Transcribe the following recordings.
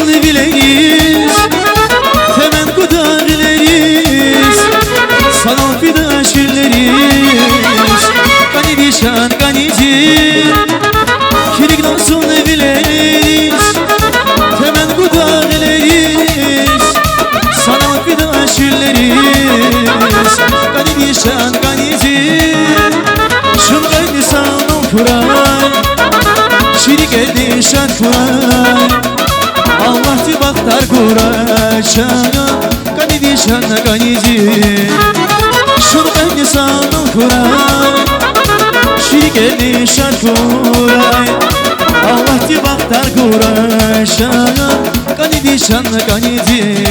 olsun bileriz, hemen kudurleriz, sana fida şirleriz. Gani dişan ganici, kirik olsun bileriz, hemen kudurleriz, sana fida şirleriz. Gani dişan ganici, şun gaydi sana kuray, şirik edi şan kuray. Allah ti baktar kuray şana, gani dişan ganici, şun gaydi sana kuray, şirik edi şan kuray. Allah ti baktar kuray şana, gani dişan ganici.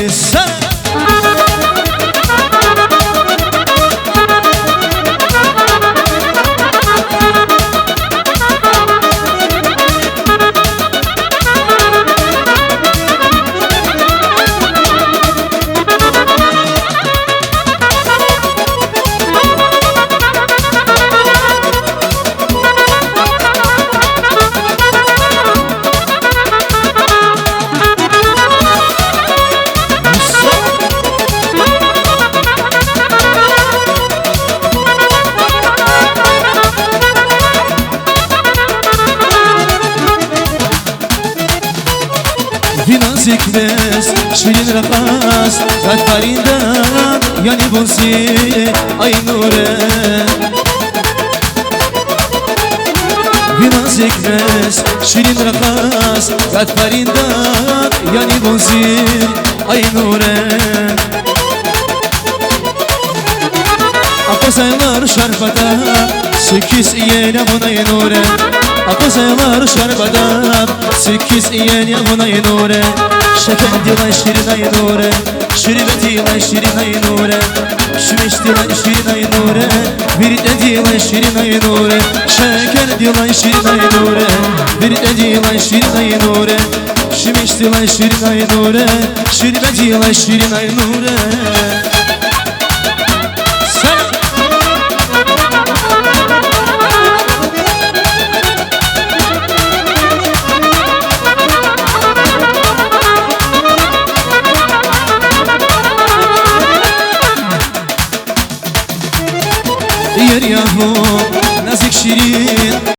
Zikres, şirin rakas, katarinden yani bonsi ay nure. Vina zikres, şirin rakas, katarinden yani bonsi ay nure. Akosaylar şarfada, sekiz iyene bunay nure. Akosaylar şarfada, sekiz iyene bunay nure. Şeker dilan şirin ay nure, şirbet dilan şirin ay nure, şmeş dilan şirin ay nure, birde dilan şirin ay nure. Şeker dilan şirin ay nure, birde dilan şirin ay nure, şmeş dilan şirin ay nure, şirbet dilan şirin ay nure. Yer yahu nazik şirin